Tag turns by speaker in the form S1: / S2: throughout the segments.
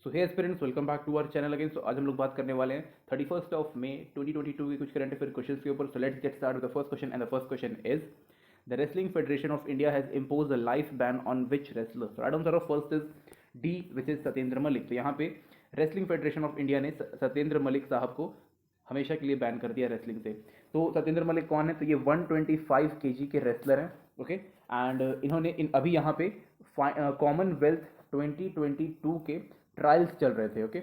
S1: So hey aspirants, welcome back to our channel again. So आज हम लोग बात करने वाले हैं 31 मई 2022 के कुछ करंट अफेयर क्वेश्चंस के ऊपर। So let's get start with the first question and the first question is the wrestling federation of India has imposed a life ban on which wrestler. So right answer of first is D which is Satyendra Malik. तो यहाँ पे wrestling federation of India ने सत्येंद्र मलिक साहब को हमेशा के लिए ban कर दिया रेसलिंग से। तो सत्येंद्र मलिक कौन है? तो ये 125 केजी के रेसलर हैं, ओके। एंड इन्होंने अभी यहाँ पे कॉमनवेल्थ 2022 के ट्रायल्स चल रहे थे, ओके।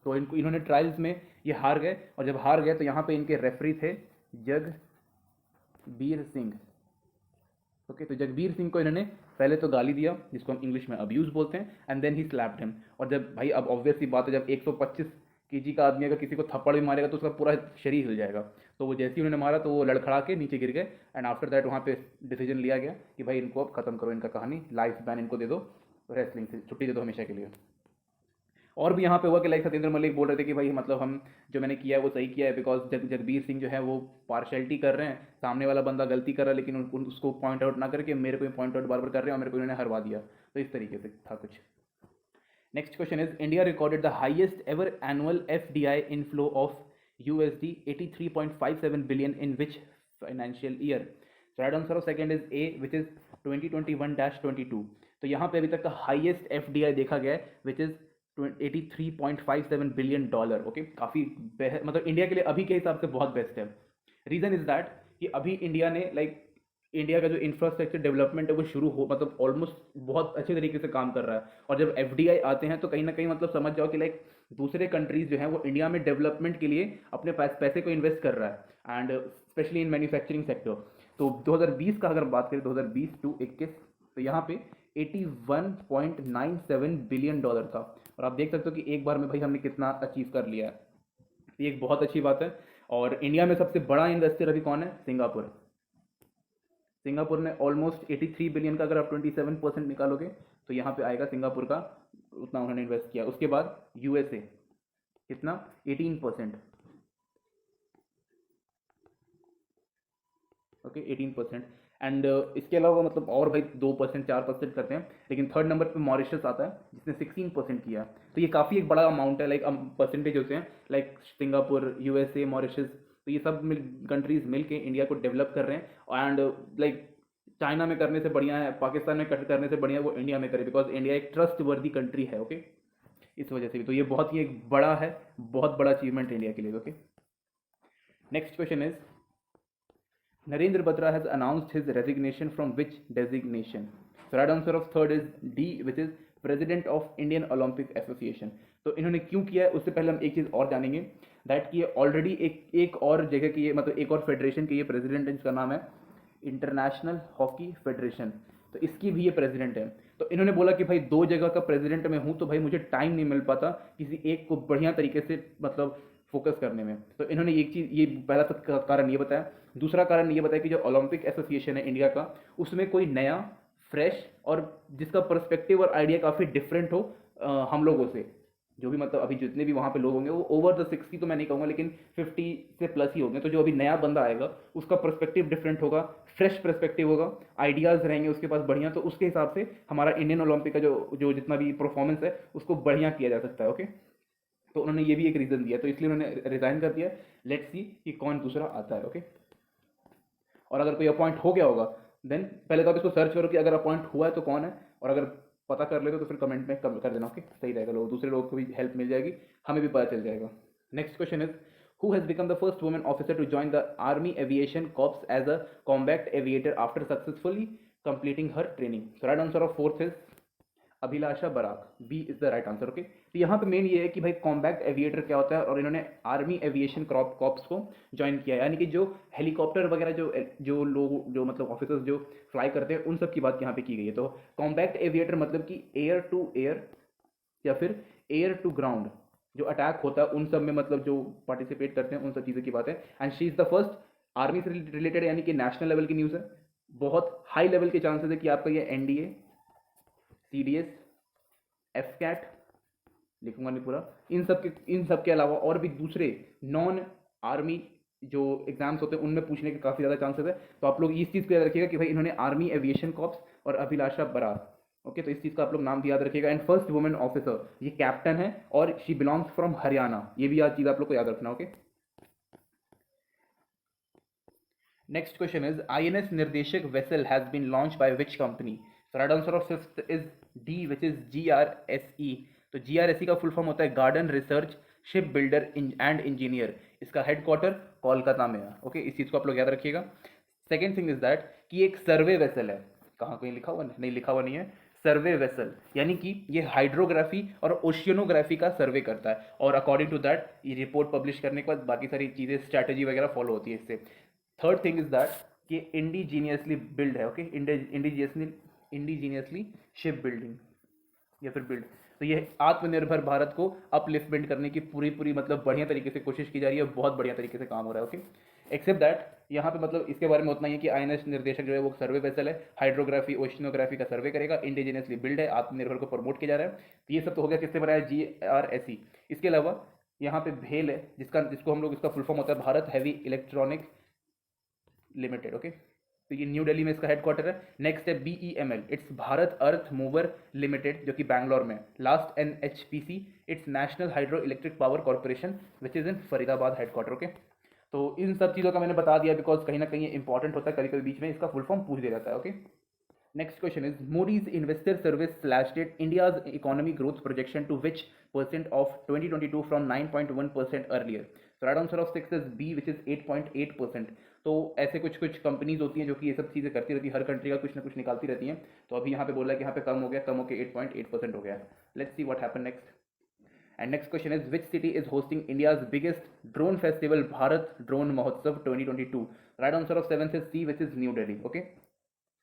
S1: तो इन्होंने ट्रायल्स में ये हार गए, और जब हार गए तो यहाँ पे इनके रेफरी थे जगबीर सिंह, ओके। तो जगबीर सिंह को इन्होंने पहले तो गाली दिया, जिसको हम इंग्लिश में अब्यूज बोलते हैं, and then he slapped him. और जब भाई, अब ऑब्वियस सी बात है, जब 125 केजी का आदमी अगर किसी को थप्पड़ भी मारेगा तो उसका पूरा शरीर हिल जाएगा। तो वो जैसे ही उन्होंने मारा तो वो लड़खड़ा के नीचे गिर गए, एंड आफ्टर दैट वहाँ पे डिसीजन लिया गया कि भाई इनको अब खत्म करो, इनका कहानी, लाइफ बैन इनको दे दो, रेसलिंग से छुट्टी दे दो हमेशा के लिए। और भी यहाँ पे हुआ कि लाइक सत्येंद्र मलिक बोल रहे थे कि भाई मतलब हम जो मैंने किया है वो सही किया है, बिकॉज जगबीर सिंह जो है वो पार्शलिटी कर रहे हैं, सामने वाला बंदा गलती कर रहा है लेकिन उसको पॉइंट आउट ना करके मेरे को पॉइंट आउट बार बार कर रहे हैं और मेरे को इन्होंने हरवा दिया। तो इस तरीके से था कुछ। Next question is India recorded the highest ever annual FDI inflow of USD 83.57 billion in which financial year. Right answer of second is a which is 2021-22। तो यहाँ पे अभी तक का हाइएस्ट FDI देखा गया है which is 83.57 billion dollar, okay. काफ़ी मतलब इंडिया के लिए अभी के हिसाब से बहुत बेस्ट है। रीज़न इज़ दैट कि अभी इंडिया ने इंडिया का जो इंफ्रास्ट्रक्चर डेवलपमेंट है वो शुरू हो, मतलब ऑलमोस्ट बहुत अच्छे तरीके से काम कर रहा है। और जब FDI आते हैं तो कहीं ना कहीं मतलब समझ जाओ कि दूसरे कंट्रीज जो हैं वो इंडिया में डेवलपमेंट के लिए अपने पैसे को इन्वेस्ट कर रहा है, and specially in manufacturing sector. तो 2020 का अगर बात करें, 2020 to 21, तो यहाँ पे 81.97 बिलियन डॉलर था। और आप देख सकते हो कि एक बार में भाई हमने कितना अचीव कर लिया है। ये एक बहुत अच्छी बात है। और इंडिया में सबसे बड़ा इन्वेस्टर अभी कौन है? सिंगापुर। सिंगापुर ने ऑलमोस्ट 83 बिलियन का अगर आप 27% निकालोगे तो यहाँ पे आएगा सिंगापुर का, उतना उन्होंने इन्वेस्ट किया। उसके बाद USA कितना? 18%, ओके, 18%। एंड इसके अलावा मतलब और भाई 2% 4% करते हैं, लेकिन थर्ड नंबर पे मॉरिशस आता है जिसने 16% किया। तो ये काफ़ी एक बड़ा अमाउंट है, परसेंटेज होते हैं, सिंगापुर, USA, मॉरिशस। तो ये सब कंट्रीज मिल के इंडिया को डेवलप कर रहे हैं, एंड चाइना में करने से बढ़िया है, पाकिस्तान में करने से बढ़िया है वो इंडिया में करे, बिकॉज इंडिया एक ट्रस्ट वर्दी कंट्री है, ओके। इस वजह से भी तो ये बहुत ही एक बड़ा है, बहुत बड़ा अचीवमेंट इंडिया के लिए, okay. Next question is Narendra Batra has announced his resignation from which designation? So right answer of third is D, which is President of Indian Olympic Association. तो इन्होंने क्यों किया है उससे पहले हम एक चीज़ और जानेंगे, दैट कि ये ऑलरेडी एक और जगह की, ये मतलब एक और फेडरेशन के ये प्रेसिडेंट है, जिसका नाम है इंटरनेशनल हॉकी फेडरेशन। तो इसकी भी ये प्रेसिडेंट है। तो इन्होंने बोला कि भाई दो जगह का प्रेसिडेंट मैं हूँ, तो भाई मुझे टाइम नहीं मिल पाता किसी एक को बढ़िया तरीके से मतलब फोकस करने में। तो इन्होंने एक चीज़, ये पहला तो कारण ये बताया। दूसरा कारण ये बताया कि जो ओलंपिक एसोसिएशन है इंडिया का, उसमें कोई नया, फ्रेश और जिसका पर्सपेक्टिव और आइडिया काफ़ी डिफरेंट हो हम लोगों से। जो भी मतलब अभी जितने भी वहाँ पे लोग होंगे वो ओवर द 60 तो मैं नहीं कहूँगा, लेकिन 50 से प्लस ही होंगे। तो जो अभी नया बंदा आएगा उसका पर्सपेक्टिव डिफरेंट होगा, फ्रेश पर्सपेक्टिव होगा, आइडियाज़ रहेंगे उसके पास बढ़िया। तो उसके हिसाब से हमारा इंडियन ओलंपिक का जो जो जितना भी परफॉर्मेंस है उसको बढ़िया किया जा सकता है, ओके। तो उन्होंने ये भी एक रीज़न दिया, तो इसलिए उन्होंने रिज़ाइन कर दिया। लेट्स सी कि कौन दूसरा आता है, ओके। और अगर कोई अपॉइंट हो गया होगा देन पहले तो आप इसको सर्च करो कि अगर अपॉइंट हुआ है तो कौन है, और अगर पता कर लेते तो फिर कमेंट में कर देना, ओके। सही रहेगा, लोग दूसरे लोगों को भी हेल्प मिल जाएगी, हमें भी पता चल जाएगा। Next question is who has become the first women officer to join the army aviation corps as a combat aviator after successfully completing her training. So right answer of fourth is Abhilasha Barak, B is the right answer, okay. तो यहाँ पे main ये है कि भाई combat aviator क्या होता है, और इन्होंने आर्मी एविएशन कॉर्प्स को ज्वाइन किया है, यानी कि जो हेलीकॉप्टर वगैरह जो लोग जो मतलब ऑफिसर्स जो फ्लाई करते हैं उन सब की बात यहाँ पे की गई है। तो कॉम्बैक्ट एविएटर मतलब कि एयर टू एयर या फिर एयर टू ग्राउंड जो अटैक होता है उन सब में मतलब जो पार्टिसिपेट करते हैं उन सब चीज़ों की बात है। And she is the first army से रिलेटेड, यानी कि नेशनल लेवल की न्यूज़ है। बहुत हाई लेवल के चांसेस है कि आपका ये NDA, CDS, FCAT लिखूंगा नहीं पूरा, इन सब के अलावा और भी दूसरे नॉन आर्मी जो एग्जाम्स होते हैं उनमें पूछने के काफ़ी ज़्यादा चांसेस है। तो आप लोग इस चीज़ को याद रखिएगा कि भाई इन्होंने आर्मी एविएशन कॉर्प्स और अभिलाषा बराक ओके, तो इस चीज़ का आप लोग नाम भी याद रखिएगा। एंड फर्स्ट वुमेन ऑफिसर, ये कैप्टन है और शी बिलोंग्स फ्रॉम हरियाणा, ये भी याद चीज़ आप लोग को याद रखना। Okay, next question is INS Nirdeshak vessel has been launch by which company? So right answer of fifth is D which is GRSE। तो GRSE का फुल फॉर्म होता है garden research ship builder and engineer. इसका headquarter Kolkata में है। Okay, इस चीज़ को आप लोग याद रखिएगा। सेकेंड थिंग इज दैट कि एक सर्वे वेसल है, कहाँ कहीं लिखा हुआ नहीं, लिखा हुआ नहीं है। सर्वे वेसल यानी कि ये हाइड्रोग्राफी और ओशियनोग्राफी का सर्वे करता है, और अकॉर्डिंग टू दैट ये रिपोर्ट पब्लिश करने के बाद बाकी सारी चीज़ें स्ट्रैटेजी वगैरह फॉलो होती है इससे। थर्ड थिंग इज दैट कि इंडिजीनियसली बिल्ड है। ओके, इंडिजीनियसली शिप बिल्डिंग या फिर बिल्ड, तो ये आत्मनिर्भर भारत को अपलिफ्टमेंट करने की पूरी पूरी मतलब बढ़िया तरीके से कोशिश की जा रही है, बहुत बढ़िया तरीके से काम हो रहा है। ओके, एक्सेप्ट दैट यहाँ पे मतलब इसके बारे में उतना ही है कि INS निर्देशक जो है वो सर्वे वेसल है, हाइड्रोग्राफी ओशिनोग्राफी का सर्वे करेगा, इंडिजिनियसली बिल्ड है, आत्मनिर्भर को प्रमोट किया जा रहा है। तो ये सब तो हो गया किससे बनाया, GRSE। इसके अलावा यहाँ पे भेल है, जिसको हम लोग, इसका फुल फॉर्म होता है Bharat heavy electronic limited. Okay, तो ये न्यू दिल्ली में इसका हेडक्वार्टर है। नेक्स्ट है BEML, it's Bharat earth mover limited, जो कि बैंगलोर में। Last NHPC, it's national hydro electric power corporation which is in Faridabad headquarter. Okay, तो इन सब चीज़ों का मैंने बता दिया बिकॉज कहीं ना कहीं इंपॉर्टेंट होता है, कभी कभी बीच में इसका फुल फॉर्म पूछ दिया जाता है। Okay, next question is Moody's Investor Service slashed India's economy growth projection to which percent of 2022 from 9.1% earlier? So right answer of 6 is B, which is 8.8%. तो ऐसे कुछ कुछ कंपनीज होती हैं जो कि ये सब चीज़ें करती रहती है, हर कंट्री का कुछ ना कुछ निकालती रहती हैं। तो अभी यहाँ पे बोला है कि यहाँ पे कम हो गया, कम होकर 8.8% हो गया। Let's see what happen next. And next question is which city is hosting India's biggest drone festival Bharat drone Mahotsav 2022? Right answer of 7th is C, which is New Delhi. Okay,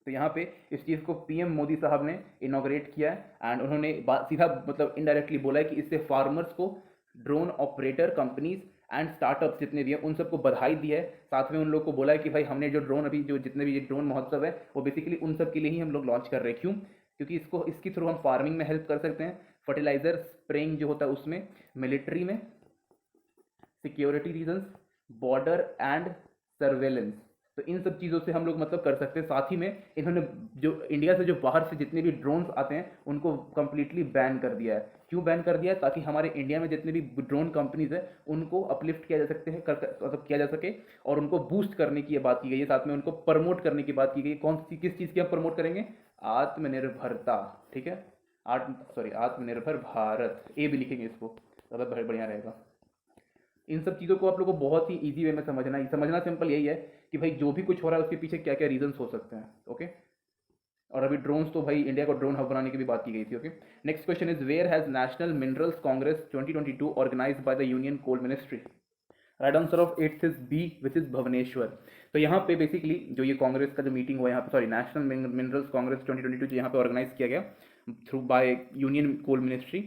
S1: तो यहाँ पे इस चीज़ को PM मोदी साहब ने इनॉग्रेट किया है एंड उन्होंने सीधा मतलब इनडायरेक्टली बोला है कि इससे फार्मर्स को, drone operator companies and startups जितने भी हैं उन सबको बधाई दी है। साथ में उन लोग को बोला है कि भाई हमने जो ड्रोन अभी जो जितने भी ये ड्रोन महोत्सव है वो बेसिकली उन सब के लिए ही हम लोग लॉन्च कर रहे हैं। क्यों? क्योंकि इसके थ्रू हम फार्मिंग में हेल्प कर सकते हैं, फर्टिलाइजर स्प्रेइंग जो होता है उसमें, मिलिट्री में, security reasons, border and surveillance, तो इन सब चीज़ों से हम लोग मतलब कर सकते हैं। साथ ही में इन्होंने जो इंडिया से जो बाहर से जितने भी ड्रोन्स आते हैं उनको कम्प्लीटली बैन कर दिया है। क्यों बैन कर दिया है? ताकि हमारे इंडिया में जितने भी ड्रोन कंपनीज है उनको अपलिफ्ट किया जा सकते हैं, मतलब किया जा सके, और उनको बूस्ट करने की बात की गई है, साथ में उनको प्रमोट करने की बात की गई है। कौन सी, किस चीज़ की हम प्रमोट करेंगे? आत्मनिर्भरता। ठीक है, आत्मनिर्भर भारत, ए भी लिखेंगे इसको, ज़्यादा बढ़िया रहेगा। इन सब चीज़ों को आप लोगों को बहुत ही ईजी वे में समझना सिंपल यही है कि भाई जो भी कुछ हो रहा है उसके पीछे क्या क्या रीजंस हो सकते हैं। ओके, और अभी ड्रोन्स तो भाई इंडिया को ड्रोन हब बनाने की भी बात की गई थी। Okay, next question is where has national minerals congress 2022 organized by the union coal ministry? Right answer of 8th is B, which is Bhubaneswar. तो यहाँ पे बेसिकली जो ये कांग्रेस का जो मीटिंग हुआ यहाँ पे, सॉरी, नेशनल मिनरल्स कांग्रेस 2022 जो यहाँ पे ऑर्गेनाइज किया गया through by union coal ministry,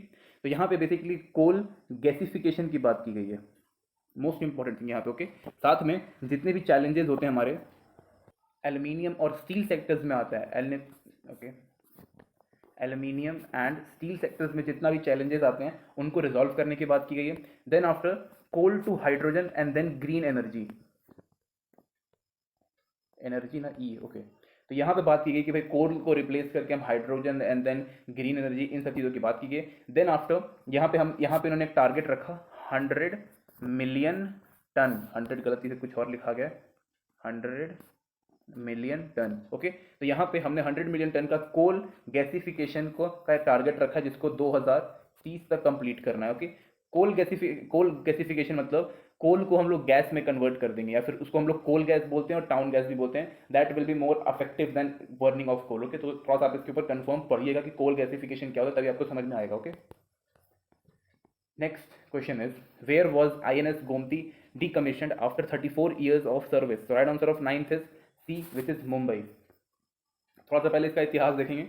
S1: तो यहाँ पे बेसिकली कोल गैसिफिकेशन की बात की गई है, मोस्ट इंपॉर्टेंट थिंग यहाँ पे। ओके, साथ में जितने भी चैलेंजेस होते हैं हमारे एल्यूमिनियम और स्टील सेक्टर्स में आता है, okay, aluminium and steel sectors में जितना भी चैलेंजेस आते हैं उनको रिजॉल्व करने की बात की गई है। Then after coal to hydrogen and then green energy ना, ई। ओके, तो यहाँ पे बात की गई कि भाई कोल को रिप्लेस करके हम hydrogen and then green energy, इन सब चीज़ों की बात की गई। देन आफ्टर यहाँ पे इन्होंने एक टारगेट रखा 100 मिलियन टन, 100 गलती से कुछ और लिखा गया, 100 मिलियन टन। ओके, तो यहाँ पे हमने 100 मिलियन टन का कोल गैसिफिकेशन का टारगेट रखा है जिसको 2030 तक कंप्लीट करना है। ओके, कोल गैसिफिकेशन मतलब कोल को हम लोग गैस में कन्वर्ट कर देंगे, या फिर उसको हम लोग कोल गैस बोलते हैं और टाउन गैस भी बोलते हैं। That will be more effective than burning of coal. Okay, तो थोड़ा सा आप इसके ऊपर कंफर्म पढ़िएगा कि कोल गैसिफिकेशन क्या होता है, तभी आपको समझ में आएगा। Okay, next question is where was INS Gomti decommissioned after 34 years of service? So right answer of 9th is C, which is Mumbai. थोड़ा सा पहले इसका इतिहास देखेंगे।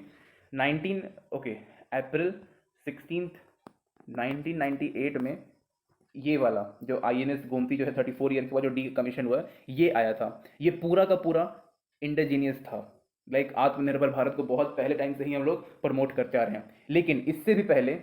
S1: 19 ओके, अप्रैल 16 1998 में ये वाला जो INS गोमती जो है 34 ईयर के बाद जो डीकमीशन हुआ है ये आया था। ये पूरा का पूरा इंडिजीनियस था, लाइक आत्मनिर्भर भारत को बहुत पहले टाइम से ही हम लोग प्रमोट करते आ रहे हैं। लेकिन इससे भी पहले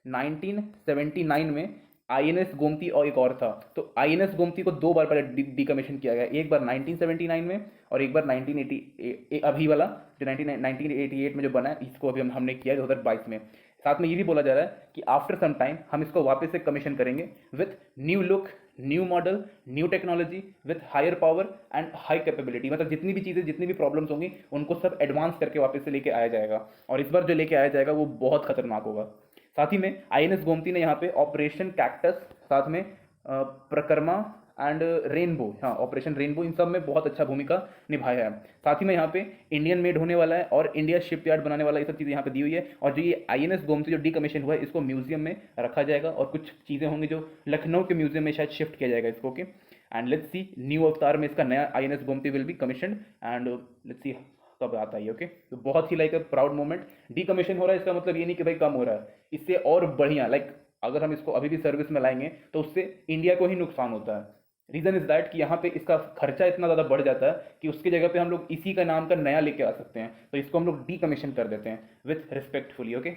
S1: 1979 में आईएनएस गोमती और एक और था। तो आईएनएस गोमती को दो बार पहले डीकमीशन किया गया, एक बार 1979 में और एक बार 1980 अभी वाला जो 1988 में जो बना है, इसको अभी हमने किया 2022 में। साथ में ये भी बोला जा रहा है कि आफ्टर सम टाइम हम इसको वापस से कमीशन करेंगे with new look, new model, new technology, with higher power and high capability. मतलब जितनी भी चीज़ें, जितनी भी प्रॉब्लम्स होंगी, उनको सब एडवांस करके वापस से लेके आया जाएगा, और इस बार जो लेके आया जाएगा वो बहुत खतरनाक होगा। साथ ही में आईएनएस गोमती ने यहाँ पे ऑपरेशन कैक्टस, साथ में प्रकर्मा एंड रेनबो, हाँ ऑपरेशन रेनबो, इन सब में बहुत अच्छा भूमिका निभाया है। साथ ही में यहाँ पे इंडियन मेड होने वाला है और इंडिया शिपयार्ड बनाने वाला, ये सब चीज़ें यहाँ पे दी हुई है। और जो ये आईएनएस गोमती जो डीकमीशन हुआ है, इसको म्यूजियम में रखा जाएगा और कुछ चीज़ें होंगी जो लखनऊ के म्यूजियम में शायद शिफ्ट किया जाएगा इसको। Okay, and let's see new अवतार में इसका नया INS Gomti will be commission, and let's see कब आता है। ओके, तो बहुत ही like a proud moment. Decommission हो रहा है, इसका मतलब ये नहीं कि भाई कम हो रहा है, इससे और बढ़िया, लाइक अगर हम इसको अभी भी सर्विस में लाएंगे तो उससे इंडिया को ही नुकसान होता है। रीज़न इज दैट कि यहाँ पे इसका खर्चा इतना ज़्यादा बढ़ जाता है कि उसकी जगह पे हम लोग इसी का नाम का नया लेके आ सकते हैं, तो इसको हम लोग डीकमीशन कर देते हैं विथ रिस्पेक्टफुली। ओके,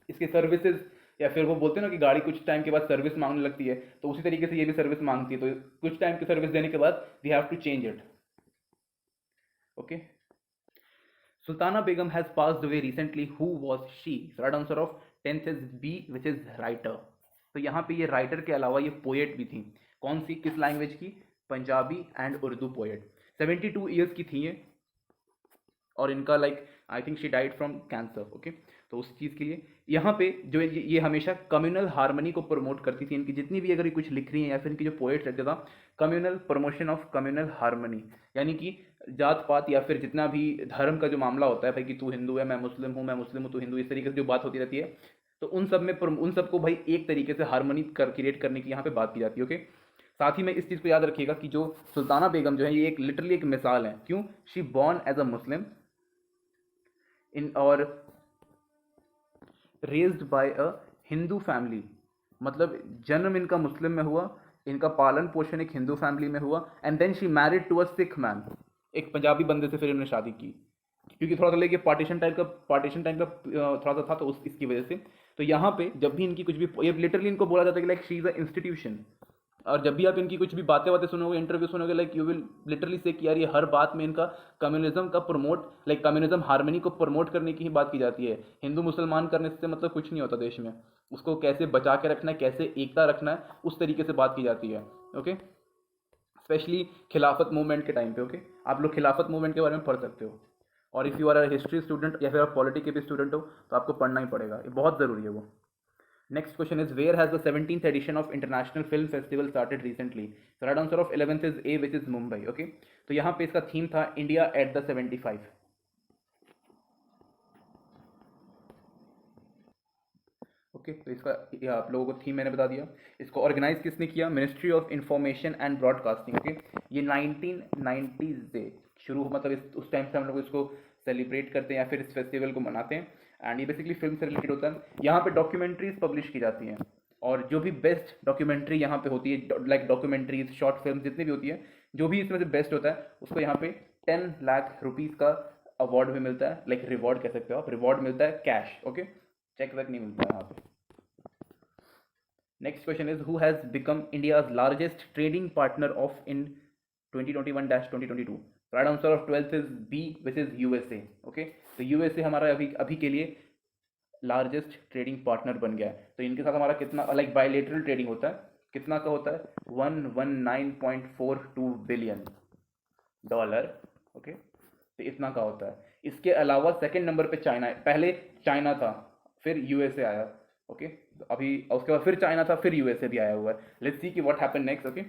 S1: इसकी सर्विसेज, या फिर वो बोलते हैं ना कि गाड़ी कुछ टाइम के बाद सर्विस मांगने लगती है, तो उसी तरीके से ये भी सर्विस मांगती है, तो कुछ टाइम की सर्विस देने के बाद we have to change it. Okay, Sultana Begum has passed away recently. Who was she? So right answer of 10th is B, which is writer. तो यहाँ पे ये राइटर के अलावा ये पोएट भी थी। कौन सी, किस लैंग्वेज की? Punjabi and Urdu poet. 72 years की थी ये, और इनका like I think she died from cancer. Okay, तो उस चीज़ के लिए यहाँ पे जो ये हमेशा कम्युनल हार्मनी को प्रमोट करती थी। इनकी जितनी भी अगर ये कुछ लिख रही हैं या फिर इनकी जो पोएट्स रहते था, communal promotion of communal harmony, यानी कि जात पात या फिर जितना भी धर्म का जो मामला होता है, भाई कि तू हिंदू है मैं मुस्लिम हूँ, मैं मुस्लिम हूँ तू हिंदू, इस तरीके से जो बात होती रहती है, तो उन सब में उन सबको भाई एक तरीके से हार्मनी क्रिएट करने की यहाँ पे बात की जाती है। ओके, साथ ही में इस चीज़ को याद रखिएगा कि जो सुल्ताना बेगम जो है, ये एक लिटरली एक मिसाल है। क्यों? शी बॉर्न एज अ मुस्लिम इन और रेज्ड बाय अ हिंदू फैमिली, मतलब जन्म इनका मुस्लिम में हुआ, इनका पालन पोषण एक हिंदू फैमिली में हुआ, and then she married to a Sikh man, एक पंजाबी बंदे से फिर इन्होंने शादी की, क्योंकि थोड़ा सा लेके पार्टीशन टाइम का थोड़ा सा था, तो उस इसकी वजह से। तो यहाँ पे जब भी इनकी कुछ भी, ये लिटरली इनको बोला जाता है कि like she is a institution, और जब भी आप इनकी कुछ भी बातें सुनोगे, इंटरव्यू सुनोगे, लाइक यू विल लिटरली से कि यार ये हर बात में इनका कम्युनिज्म का प्रमोट, लाइक कम्युनिज्म हार्मनी को प्रमोट करने की ही बात की जाती है। हिंदू मुसलमान करने से मतलब कुछ नहीं होता देश में, उसको कैसे बचा के रखना है, कैसे एकता रखना है, उस तरीके से बात की जाती है। ओके, स्पेशली खिलाफत मूवमेंट के टाइम पे। ओके, आप लोग खिलाफत मूवमेंट के बारे में पढ़ सकते हो, और if you are a history student या फिर आप पॉलिटी के भी स्टूडेंट हो तो आपको पढ़ना ही पड़ेगा, ये बहुत ज़रूरी है वो। Next question is, where has the 17th edition of International Film Festival started recently? So right answer of 11th is A, which is Mumbai. Okay, तो यहाँ पे इसका थीम था India at the 75. ओके, तो इसका ये आप लोगों को थीम मैंने बता दिया। इसको ऑर्गेनाइज किसने किया? Ministry of information and broadcasting. Okay, ये 1990s से शुरू, मतलब उस टाइम से हम लोग इसको सेलिब्रेट करते हैं या फिर इस फेस्टिवल को मनाते हैं, एंड ये बेसिकली फिल्म से रिलेटेड होता है। यहाँ पे डॉक्यूमेंट्रीज पब्लिश की जाती हैं, और जो भी बेस्ट डॉक्यूमेंट्री यहाँ पे होती है, लाइक डॉक्यूमेंट्रीज, शॉर्ट फिल्म जितनी भी होती है, जो भी इसमें से बेस्ट होता है उसको यहाँ पे 10 लाख रुपीज़ का अवार्ड भी मिलता है, लाइक रिवॉर्ड कह सकते हो आप, रिवॉर्ड मिलता है कैश। ओके, चेक वेक नहीं मिलता है यहाँ पे। Next question is, who has become India's largest trading partner of in 2021-2022? Right answer of 12th is B, which is USA. Okay, तो यूएसए हमारा अभी अभी के लिए लार्जेस्ट ट्रेडिंग पार्टनर बन गया है। तो इनके साथ हमारा कितना, लाइक बायलेटरल ट्रेडिंग होता है, कितना का होता है? 119.42 बिलियन डॉलर। ओके, तो इतना का होता है। इसके अलावा सेकंड नंबर पे चाइना है, पहले चाइना था फिर यूएसए आया। ओके, तो अभी उसके बाद फिर चाइना था फिर यूएसए भी आया हुआ है। लेट्स सी कि व्हाट हैपन नेक्स्ट। ओके,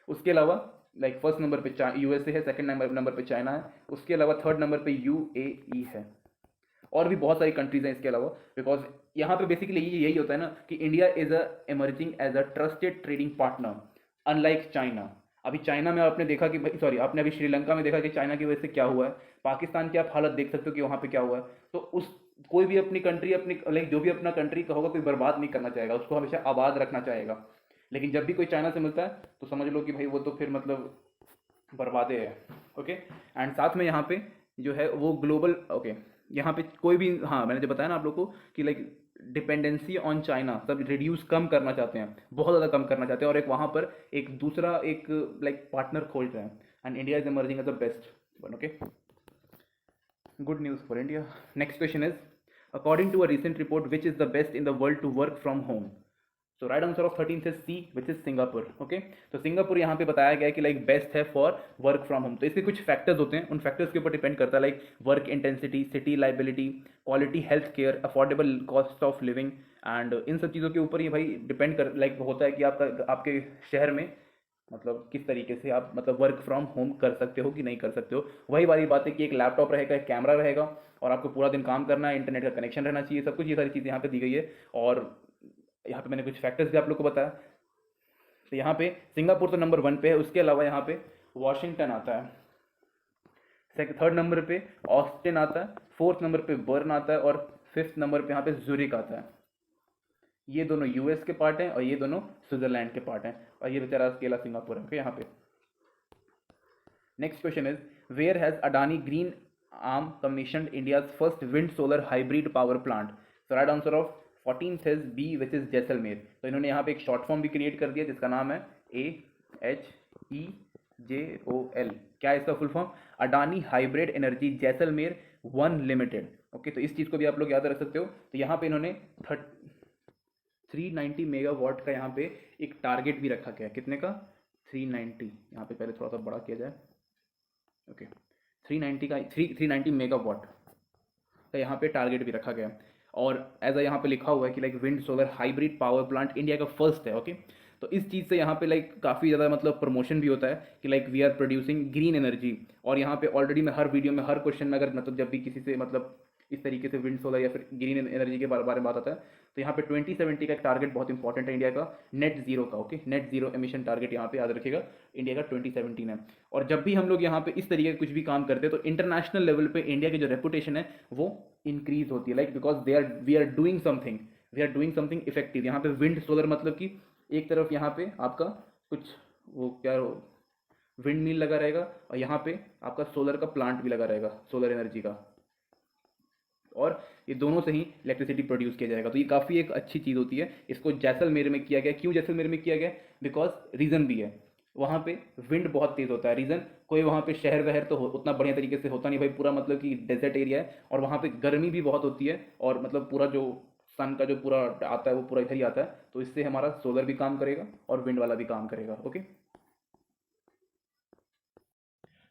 S1: उसके अलावा लाइक फर्स्ट नंबर पे यूएसए है, सेकंड नंबर पे चाइना है, उसके अलावा थर्ड नंबर पे यूएई है, और भी बहुत सारी कंट्रीज हैं इसके अलावा। बिकॉज यहाँ पे बेसिकली यही होता है ना कि India is a emerging as a trusted trading partner, unlike China. अभी चाइना में आपने देखा कि, सॉरी, आपने अभी श्रीलंका में देखा कि चाइना की वजह से क्या हुआ है, पाकिस्तान की आप हालत देख सकते हो कि वहाँ पे क्या हुआ है। तो उस कोई भी अपनी कंट्री, अपनी लाइक जो भी अपना कंट्री का होगा, कोई बर्बाद नहीं करना चाहेगा, उसको हमेशा आबाद रखना चाहेगा। लेकिन जब भी कोई चाइना से मिलता है तो समझ लो कि भाई वो तो फिर मतलब बर्बादे है। ओके, एंड साथ में यहाँ पे जो है वो ग्लोबल, ओके, यहाँ पे कोई भी, हाँ मैंने जो बताया ना आप लोग को कि लाइक डिपेंडेंसी ऑन चाइना सब रिड्यूस कम करना चाहते हैं, बहुत ज़्यादा कम करना चाहते हैं, और एक वहाँ पर एक दूसरा एक लाइक पार्टनर खोज रहे हैं, and India is emerging as the best one. Okay, good news for India. Next question is, according to a recent report, which is the best in the world to work from home? So right answer of 13 is C, which is Singapore. Okay, तो Singapore यहाँ पे बताया गया है कि like best है for work from home. तो इसके कुछ फैक्टर्स होते हैं, उन फैक्टर्स के ऊपर डिपेंड करता है, like work intensity, city liability, quality health care, affordable cost of living, and in सब चीज़ों के ऊपर ये भाई डिपेंड कर लाइक होता है कि आपका आपके शहर में मतलब किस तरीके से आप मतलब वर्क फ्रॉम होम कर सकते हो कि नहीं कर सकते हो. वही वाली बात है कि एक लैपटॉप रहेगा, एक कैमरा रहेगा, और आपको पूरा दिन काम करना है, इंटरनेट का कनेक्शन रहना चाहिए, सब कुछ ये सारी चीज़ें यहाँ पे दी गई है. और यहाँ पे मैंने कुछ फैक्टर्स भी आप लोग को बताया. तो यहाँ पे सिंगापुर तो नंबर 1 पे है, उसके अलावा यहाँ पे वॉशिंगटन आता है, थर्ड नंबर पे ऑस्टिन आता है, फोर्थ नंबर पे बर्न आता है, और फिफ्थ नंबर पे यहाँ पे जूरिक आता है. ये दोनों यूएस के पार्ट हैं और ये दोनों स्विट्जरलैंड के पार्ट हैं, और ये बेचारा अकेला सिंगापुर है. यहाँ पे next question is, where has Adani green arm commissioned India's first wind solar hybrid power plant? So right answer of 14th is B, which is Jaisalmer. तो इन्होंने यहाँ पे एक शॉर्ट फॉर्म भी क्रिएट कर दिया जिसका नाम है AHEJOL. क्या है इसका full form? Adani hybrid energy Jaisalmer 1 limited. Okay, तो इस चीज़ को भी आप लोग याद रख सकते हो. तो यहाँ पे इन्होंने 390 मेगावाट का यहाँ पे एक टारगेट भी रखा गया है. कितने का? 390. यहाँ पे पहले थोड़ा सा बड़ा किया जाए. ओके, 390 का 390 मेगावाट का यहाँ पे टारगेट भी रखा गया है. और एज यहाँ पे लिखा हुआ है कि like wind solar hybrid power plant India का फर्स्ट है. ओके, तो इस चीज़ से यहाँ पे लाइक काफ़ी ज़्यादा मतलब प्रमोशन भी होता है कि like we are producing green energy. और यहाँ पे ऑलरेडी मैं हर वीडियो में हर क्वेश्चन में अगर मतलब जब भी किसी से मतलब इस तरीके से विंड सोलर या फिर ग्रीन एनर्जी के बारे में बात आता है, तो यहाँ पे 2070 का एक टारगेट बहुत इंपॉर्टेंट है इंडिया का, नेट जीरो का. Okay, net zero emission target यहाँ पे याद रखिएगा, इंडिया का 2017 है. और जब भी हम लोग यहाँ पे इस तरीके का कुछ भी काम करते हैं तो इंटरनेशनल लेवल पे इंडिया की जो रेपुटेशन है वो इंक्रीज होती है, like because we are doing something effective. यहाँ पे विंड सोलर मतलब कि एक तरफ यहाँ पे आपका कुछ वो क्या विंड मिल लगा रहेगा, और यहाँ पे आपका सोलर का प्लांट भी लगा रहेगा, सोलर एनर्जी का, और ये दोनों से ही इलेक्ट्रिसिटी प्रोड्यूस किया जाएगा. तो ये काफ़ी एक अच्छी चीज़ होती है. इसको जैसलमेर में किया गया. क्यों जैसलमेर में किया गया? बिकॉज रीज़न भी है, वहाँ पे विंड बहुत तेज़ होता है. रीज़न कोई वहाँ पे शहर वहर तो उतना बढ़िया तरीके से होता नहीं भाई, पूरा मतलब कि डेजर्ट एरिया है, और वहाँ पे गर्मी भी बहुत होती है, और मतलब पूरा जो सन का जो पूरा आता है वो पूरा इधर ही आता है. तो इससे हमारा सोलर भी काम करेगा और विंड वाला भी काम करेगा. Okay,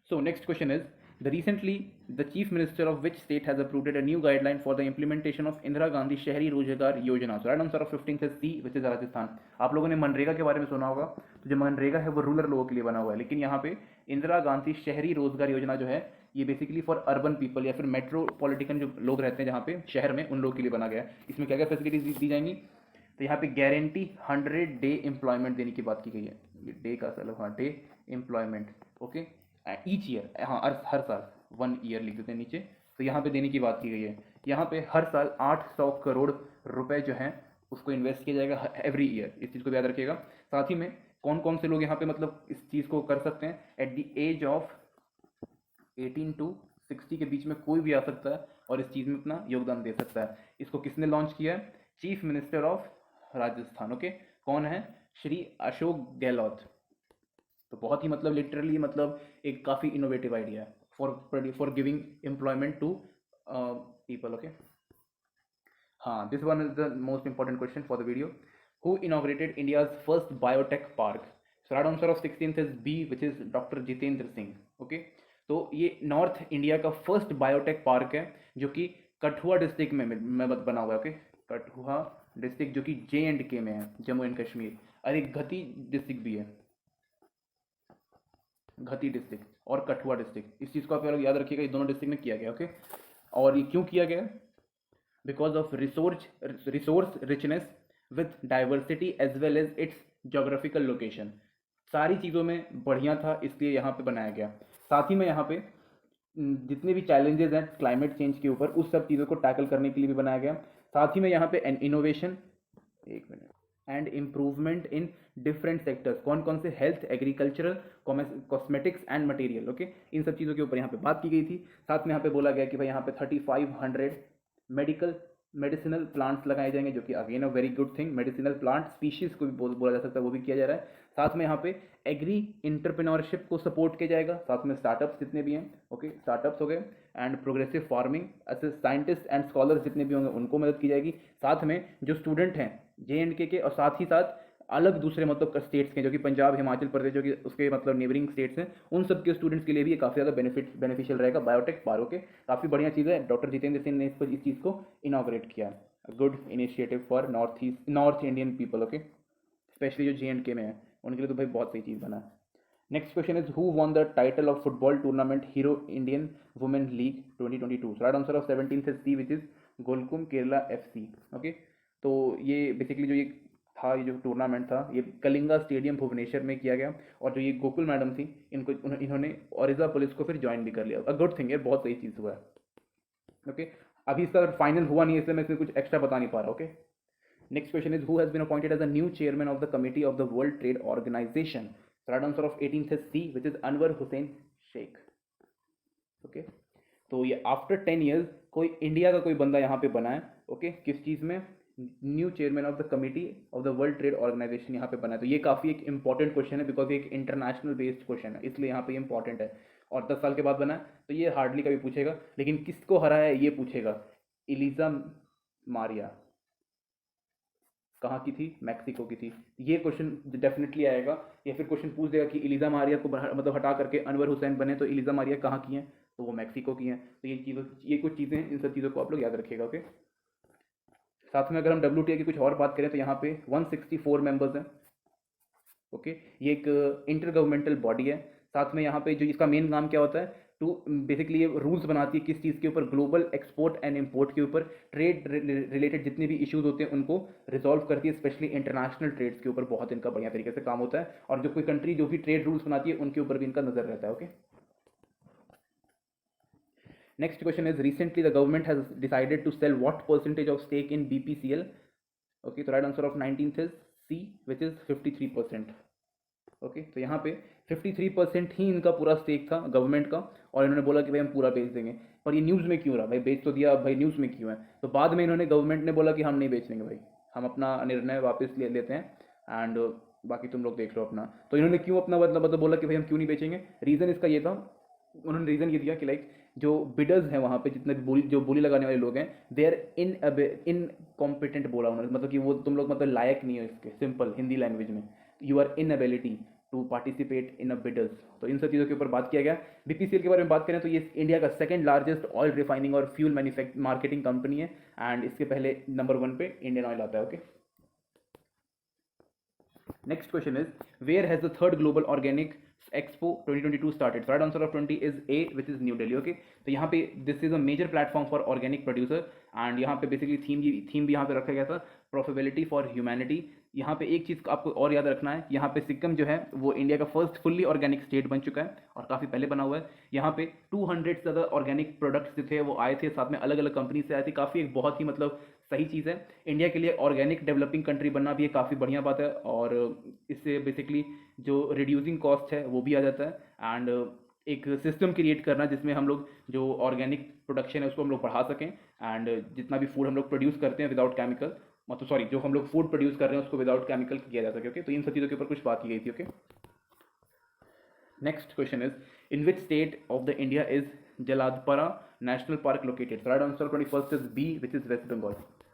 S1: so next question is, recently the chief minister of which state has approved a new guideline for the implementation of Indira Gandhi शहरी रोजगार योजना? So right answer of 15th is C, which is Rajasthan. आप लोगों ने मनरेगा के बारे में सुना होगा. तो जो मनरेगा है वो रूरल लोगों के लिए बना हुआ है, लेकिन यहाँ पे इंदिरा गांधी शहरी रोजगार योजना जो है ये बेसिकली फॉर अर्बन पीपल या फिर मेट्रोपॉलिटन जो लोग रहते हैं जहाँ पे शहर में, उन लोगों के लिए बना गया है. इसमें क्या क्या फैसिलिटीज दी जाएंगी? तो यहाँ पे गारंटी 100 डे एम्प्लॉयमेंट देने की बात की गई है. ये डे का मतलब हाँ, day employment. Okay, each year, हाँ हर साल 1 ईयर लिख देते हैं नीचे. तो यहाँ पे देने की बात की गई है. यहाँ पे हर साल 800 करोड़ रुपए जो हैं उसको इन्वेस्ट किया जाएगा एवरी ईयर. इस चीज़ को याद रखिएगा. साथ ही में कौन कौन से लोग यहाँ पे मतलब इस चीज़ को कर सकते हैं? At the age of 18 to 60 के बीच में कोई भी आ सकता है और इस चीज़ में अपना योगदान दे सकता है. इसको किसने लॉन्च किया है? Chief minister of Rajasthan. Okay, कौन है? श्री अशोक गहलोत. तो बहुत ही मतलब लिटरली मतलब एक काफ़ी इनोवेटिव आइडिया है for giving employment to people. Okay, हाँ, this one is the most important question for the video. Who inaugurated India's first biotech park? So right answer of 16th is B, which is doctor Jitendra Singh. Okay, तो ये north India का first biotech park है जो कि Kathua district में बना हुआ है. ओके, कठुआ डिस्ट्रिक्ट जो कि J&K में है, जम्मू एंड कश्मीर. और एक घती डिस्ट्रिक्ट भी है, घती डिस्ट्रिक्ट और कठुआ डिस्ट्रिक्ट. इस चीज़ को आप लोग याद रखिएगा, ये दोनों डिस्ट्रिक्ट में किया गया. ओके, और ये क्यों किया गया? Because of resource richness with diversity as well as its geographical location. सारी चीज़ों में बढ़िया था, इसलिए यहाँ पे बनाया गया. साथ ही में यहाँ पे जितने भी चैलेंजेस हैं क्लाइमेट चेंज के ऊपर, उस सब चीज़ों को टैकल करने के लिए भी बनाया गया. साथ ही में यहाँ पे एन इनोवेशन, एक minute, and improvement in different sectors. कौन कौन से? Health, agricultural, cosmetics and material. Okay, इन सब चीज़ों के ऊपर यहाँ पे बात की गई थी. साथ में यहाँ पे बोला गया कि भाई यहाँ पे 3500 मेडिकल मेडिसिनल प्लांट्स लगाए जाएंगे, जो कि again a very good thing, medicinal plant species को भी बोला जा सकता है, वो भी किया जा रहा है। साथ में यहाँ पे एग्री इंटरप्रेन्योरशिप को सपोर्ट किया जाएगा, साथ में स्टार्टअप्स जितने भी हैं, ओके स्टार्टअप्स हो गए, एंड प्रोग्रेसिव फार्मिंग, ऐसे साइंटिस्ट एंड स्कॉलर्स जितने भी होंगे उनको मदद की जाएगी। साथ में जो स्टूडेंट हैं JNK के, और साथ ही साथ अलग दूसरे मतलब स्टेट्स के, जो कि पंजाब, हिमाचल प्रदेश, जो कि उसके मतलब नेबरिंग स्टेट्स हैं, उन सब के स्टूडेंट्स के लिए भी ये काफ़ी ज़्यादा बेनिफिशियल रहेगा। बायोटेक पारो के काफ़ी बढ़िया चीज़ है, डॉक्टर जितेंद्र सिंह ने इस चीज़ को इनाग्रेट किया है। Good initiative for north Indian people, okay, specially जो JNK में है उनके लिए तो भाई बहुत सही चीज़ बना है। Next question is who won the title of football tournament hero Indian women league 2022? Right answer of 17 से C, which is Gokulam Kerala FC, okay. तो ये बेसिकली जो ये था, ये जो टूर्नामेंट था, ये कलिंगा स्टेडियम भुवनेश्वर में किया गया, और जो ये गोकुल मैडम थी, इन्होंने ओरिजा पुलिस को फिर ज्वाइन भी कर लिया। अ गुड थिंग है, बहुत सही चीज़ हुआ है, ओके। अभी इसका फाइनल हुआ नहीं है, इसलिए मैं इसमें कुछ एक्स्ट्रा बता नहीं पा रहा, okay. Next question is who has been appointed as a new chairman of the committee of the world trade organization? Right answer of 18th is C, which is Anwar Hussain Sheikh, okay. तो ये आफ्टर 10 years कोई India का कोई बंदा यहाँ पे बना है, ओके। किस चीज़ में? New chairman of the committee of the world trade organization यहाँ पे बना है। तो ये काफ़ी एक इंपॉर्टेंट क्वेश्चन है, बिकॉज ये एक इंटरनेशनल बेस्ड क्वेश्चन है, इसलिए यहाँ पे इंपॉर्टेंट है। और 10 साल के बाद बना है, तो ये हार्डली कभी पूछेगा, लेकिन किसको हरा है ये पूछेगा। इलिजा मारिया कहाँ की थी? मैक्सिको की थी। ये क्वेश्चन डेफिनेटली आएगा, या फिर क्वेश्चन पूछ देगा कि इलिजा मारिया को मतलब हटा करके अनवर हुसैन बने, तो इलिजा मारिया कहाँ की हैं? तो वो मैक्सिको की हैं। तो ये कुछ चीज़ें हैं, इन सब चीज़ों को आप लोग याद रखिएगा, ओके। साथ में अगर हम WTA की कुछ और बात करें, तो यहाँ पे 164 मेंबर्स हैं, ओके। ये एक इंटर गवर्नमेंटल बॉडी है। साथ में यहाँ पे जो इसका मेन काम क्या होता है, टू बेसिकली ये रूल्स बनाती है किस चीज़ के ऊपर, ग्लोबल एक्सपोर्ट एंड इम्पोर्ट के ऊपर, ट्रेड रिलेटेड जितने भी इश्यूज होते हैं उनको रिजॉल्व करती है, स्पेशली इंटरनेशनल ट्रेड्स के ऊपर बहुत इनका बढ़िया तरीके से काम होता है। और जो कोई कंट्री जो भी ट्रेड रूल्स बनाती है उनके ऊपर भी इनका नजर रहता है, okay. Next question is recently the government has decided to sell what percentage of stake in BPCL, okay. तो राइट आंसर ऑफ 19th इज C, विच इज 53%, ओके। तो यहाँ पे 53% ही इनका पूरा स्टेक था गवर्नमेंट का, और इन्होंने बोला कि भाई हम पूरा बेच देंगे। पर ये न्यूज़ में क्यों रहा भाई? बेच तो दिया, अब भाई न्यूज़ में क्यों है? तो बाद में इन्होंने, गवर्नमेंट ने बोला कि हम नहीं बेच देंगे भाई, हम अपना निर्णय वापस ले लेते हैं, एंड बाकी तुम लोग देख लो अपना। तो इन्होंने क्यों अपना मतलब बोला कि भाई हम क्यों नहीं बेचेंगे? रीज़न इसका ये था, उन्होंने रीज़न ये दिया कि लाइक जो बिडर्स हैं वहाँ पे, जितने भी जो बोली लगाने वाले लोग हैं, दे आर इनकॉम्पिटेंट, बोला उन्होंने, मतलब कि वो तुम लोग मतलब लायक नहीं हो इसके, सिंपल हिंदी लैंग्वेज में, you are inability to participate in a bidders. तो इन सब चीज़ों के ऊपर बात किया गया। BPCL के बारे में बात करें तो ये इंडिया का सेकंड लार्जेस्ट ऑयल रिफाइनिंग और फ्यूल मार्केटिंग कंपनी है, एंड इसके पहले नंबर 1 पे इंडियन ऑयल आता है, okay. Next question is, where has the third global organic expo 2022 started? So right answer of 20 is A, which is New Delhi, okay। तो यहाँ पे this is a major platform for organic producer, and यहाँ पे basically theme भी यहाँ पे रखा गया था, profitability for humanity। यहाँ पे एक चीज़ आपको और याद रखना है, यहाँ पे सिक्किम जो है वो इंडिया का फर्स्ट फुल्ली ऑर्गेनिक स्टेट बन चुका है, और काफ़ी पहले बना हुआ है। यहाँ पे 200 से ज़्यादा ऑर्गेनिक प्रोडक्ट्स जो थे वो आए थे, साथ में अलग अलग कंपनी से आए थे। काफ़ी एक बहुत ही मतलब सही चीज़ है। इंडिया के लिए ऑर्गेनिक डेवलपिंग कंट्री बनना भी एक काफ़ी बढ़िया बात है, और इससे बेसिकली जो रिड्यूसिंग कॉस्ट है वो भी आ जाता है, एंड एक सिस्टम क्रिएट करना जिसमें हम लोग जो ऑर्गेनिक प्रोडक्शन है उसको हम लोग बढ़ा सकें, एंड जितना भी फूड हम लोग प्रोड्यूस करते हैं विदाउट केमिकल, मतलब सॉरी, जो हम लोग फूड प्रोड्यूस कर रहे हैं उसको विदाउट केमिकल किया जा सके, ओके। तो इन सब चीज़ों के ऊपर कुछ बात की गई थी, okay. Next question is, in which state of the India is Jaldapara national park located? Right answer 21st is B, which is West Bengal.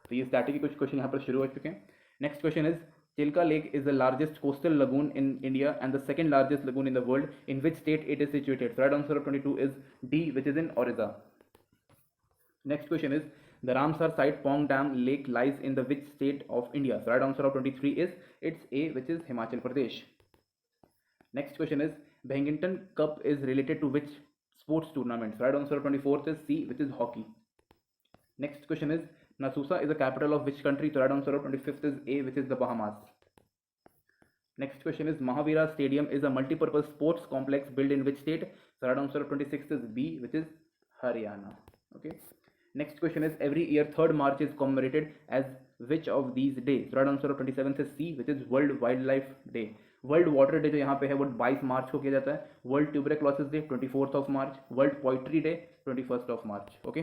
S1: तो ये स्टैटिक के कुछ क्वेश्चन यहाँ पर शुरू हो चुके हैं। Next question is, Chilka lake is the largest coastal lagoon in India and the second largest lagoon in the world. In which state it is situated? So right answer of 22 is D, which is in Orissa. Next question is, the Ramsar site Pong Dam lake lies in the which state of India? So right answer of 23 is it's A, which is Himachal Pradesh. Next question is, Bennington Cup is related to which sports tournament? So right answer of 24th is C, which is hockey. Next question is, Nassau is the capital of which country? So right answer of 25th is A, which is the Bahamas. Next question is, Mahavira Stadium is a multi-purpose sports complex built in which state? So right answer of 26th is B, which is Haryana. Okay. Next question is, every year 3rd March is commemorated as which of these days? So right answer of 27th is C, which is World Wildlife Day. World water day जो यहाँ पे है वो 22 मार्च को किया जाता है। World tuberculosis day 24th of March. World poetry day 21st of March, okay.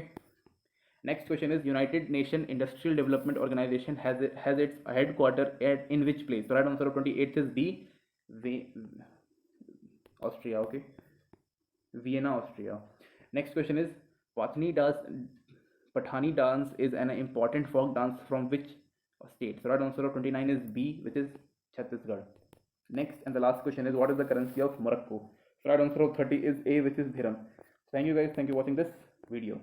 S1: Next question is United Nation Industrial Development Organization has its headquarter in which place? So right answer of 28th is B, Austria. Okay, Vienna, Austria. Next question is Pathani dance is an important folk dance from which state? So right answer of 29 is B, which is Chhattisgarh. Next and the last question is what is the currency of Morocco? So right answer of 30 is A, which is dirham. Thank you guys. Thank you for watching this video.